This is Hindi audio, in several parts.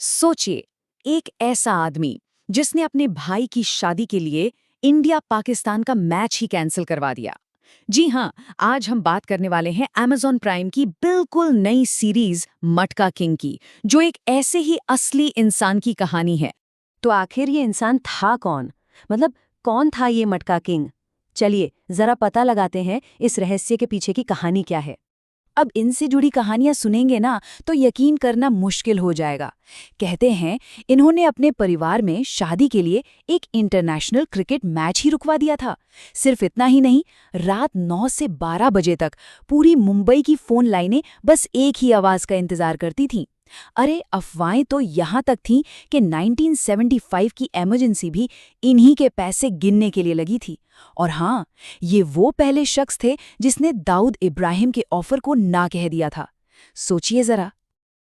सोचिए, एक ऐसा आदमी जिसने अपने भाई की शादी के लिए इंडिया पाकिस्तान का मैच ही कैंसिल करवा दिया। जी हाँ, आज हम बात करने वाले हैं Amazon प्राइम की बिल्कुल नई सीरीज मटका किंग की, जो एक ऐसे ही असली इंसान की कहानी है। तो आखिर ये इंसान था कौन? मतलब कौन था ये मटका किंग? चलिए जरा पता लगाते हैं इस रहस्य के पीछे की कहानी क्या है। अब इनसे जुड़ी कहानियां सुनेंगे ना तो यकीन करना मुश्किल हो जाएगा। कहते हैं इन्होंने अपने परिवार में शादी के लिए एक इंटरनेशनल क्रिकेट मैच ही रुकवा दिया था। सिर्फ इतना ही नहीं, रात 9 से 12 बजे तक पूरी मुंबई की फोन लाइनें बस एक ही आवाज का इंतजार करती थीं। अरे अफवाहें तो यहाँ तक थीं कि 1975 की इमरजेंसी भी इन्हीं के पैसे गिनने के लिए लगी थी। और हाँ, ये वो पहले शख्स थे जिसने दाऊद इब्राहिम के ऑफर को ना कह दिया था। सोचिए जरा।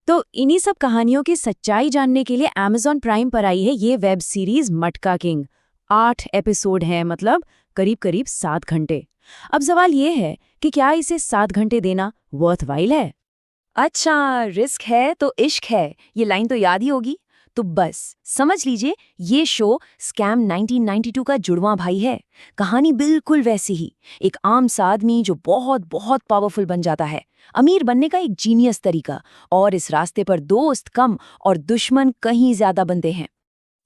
तो इन्हीं सब कहानियों की सच्चाई जानने के लिए Amazon प्राइम पर आई है ये वेब सीरीज मटका किंग। 8 एपिसोड हैं, मतलब करीब करीब 7 घंटे। अब सवाल ये है कि क्या इसे 7 घंटे देना वर्थवाइल है? अच्छा, रिस्क है तो इश्क है, ये लाइन तो याद ही होगी। तो बस समझ लीजिए, ये शो स्कैम 1992 का जुड़वां भाई है। कहानी बिल्कुल वैसी ही, एक आम सा आदमी जो बहुत बहुत पावरफुल बन जाता है, अमीर बनने का एक जीनियस तरीका, और इस रास्ते पर दोस्त कम और दुश्मन कहीं ज्यादा बनते हैं।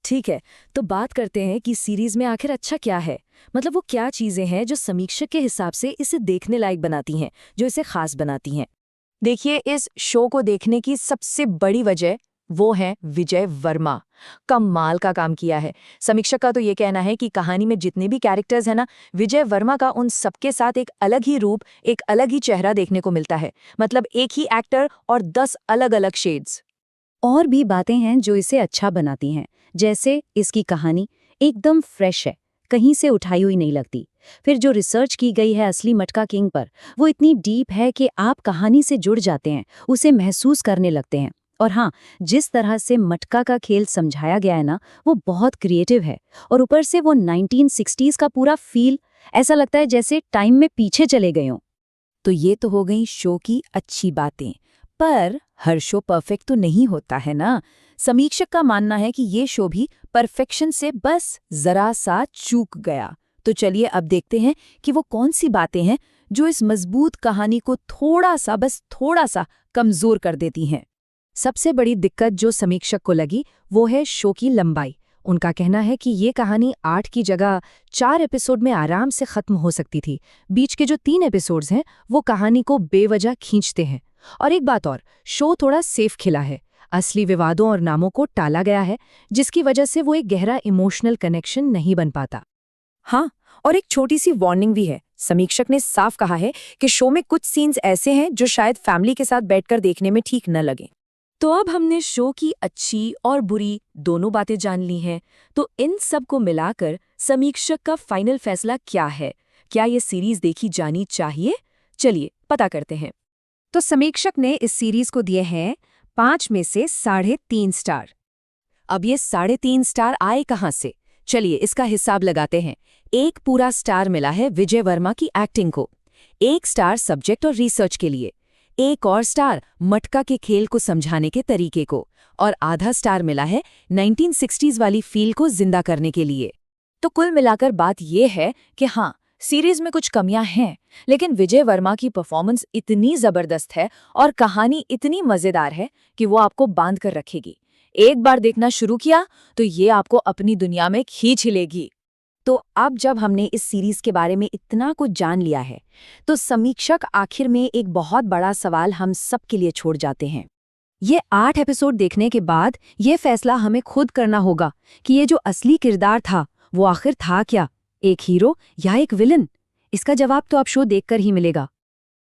ठीक है, तो बात करते हैं कि सीरीज में आखिर अच्छा क्या है। मतलब वो क्या चीजें हैं जो समीक्षक के हिसाब से इसे देखने लायक बनाती हैं, जो इसे खास बनाती हैं। देखिए, इस शो को देखने की सबसे बड़ी वजह वो है विजय वर्मा। कमाल का काम किया है। समीक्षक का तो ये कहना है कि कहानी में जितने भी कैरेक्टर्स हैं ना, विजय वर्मा का उन सबके साथ एक अलग ही रूप, एक अलग ही चेहरा देखने को मिलता है। मतलब एक ही एक्टर और 10 अलग-अलग शेड्स। और भी बातें हैं जो इसे अच्छा बनाती हैं, जैसे इसकी कहानी एकदम फ्रेश है, कहीं से उठाई हुई नहीं लगती। फिर जो रिसर्च की गई है असली मटका किंग पर, वो इतनी डीप है कि आप कहानी से जुड़ जाते हैं, उसे महसूस करने लगते हैं। और हाँ, जिस तरह से मटका का खेल समझाया गया है ना, वो बहुत क्रिएटिव है। और ऊपर से वो 1960s का पूरा फील, ऐसा लगता है जैसे टाइम में पीछे चले गए हों। तो ये तो हो गई शो की अच्छी बातें, पर हर शो परफेक्ट तो नहीं होता है ना। समीक्षक का मानना है कि ये शो भी परफेक्शन से बस जरा सा चूक गया। तो चलिए अब देखते हैं कि वो कौन सी बातें हैं जो इस मजबूत कहानी को थोड़ा सा, बस थोड़ा सा कमजोर कर देती हैं। सबसे बड़ी दिक्कत जो समीक्षक को लगी वो है शो की लंबाई। उनका कहना है कि ये कहानी 8 की जगह 4 एपिसोड में आराम से खत्म हो सकती थी। बीच के जो 3 एपिसोड्स हैं वो कहानी को बेवजह खींचते हैं। और एक बात और, शो थोड़ा सेफ खिला है। असली विवादों और नामों को टाला गया है, जिसकी वजह से वो एक गहरा इमोशनल कनेक्शन नहीं बन पाता। हाँ, और एक छोटी सी वार्निंग भी है। समीक्षक ने साफ कहा है कि शो में कुछ सीन्स ऐसे हैं जो शायद फैमिली के साथ बैठकर देखने में ठीक न लगे। तो अब हमने शो की अच्छी और बुरी दोनों बातें जान ली हैं। तो इन सब को मिलाकर समीक्षक का फाइनल फैसला क्या है? क्या ये सीरीज देखी जानी चाहिए? चलिए पता करते हैं। तो समीक्षक ने इस सीरीज को दिए हैं 5 में से 3.5 स्टार। अब ये 3.5 स्टार आए कहाँ से? चलिए इसका हिसाब लगाते हैं। 1 पूरा स्टार मिला है विजय वर्मा की एक्टिंग को, 1 स्टार सब्जेक्ट और रिसर्च के लिए, 1 और स्टार मटका के खेल को समझाने के तरीके को, और आधा स्टार मिला है 1960s वाली फील को जिंदा करने के लिए। तो कुल मिलाकर बात यह है कि हाँ, सीरीज में कुछ कमियां हैं, लेकिन विजय वर्मा की परफॉर्मेंस इतनी जबरदस्त है और कहानी इतनी मजेदार है कि वो आपको बांध कर रखेगी। एक बार देखना शुरू किया तो ये आपको अपनी दुनिया में खींच ही लेगी। तो अब जब हमने इस सीरीज के बारे में इतना कुछ जान लिया है, तो समीक्षक आखिर में एक बहुत बड़ा सवाल हम सब के लिए छोड़ जाते हैं। ये 8 एपिसोड देखने के बाद ये फैसला हमें खुद करना होगा कि ये जो असली किरदार था वो आखिर था क्या, एक हीरो या एक विलन? इसका जवाब तो आप शो देखकर ही मिलेगा।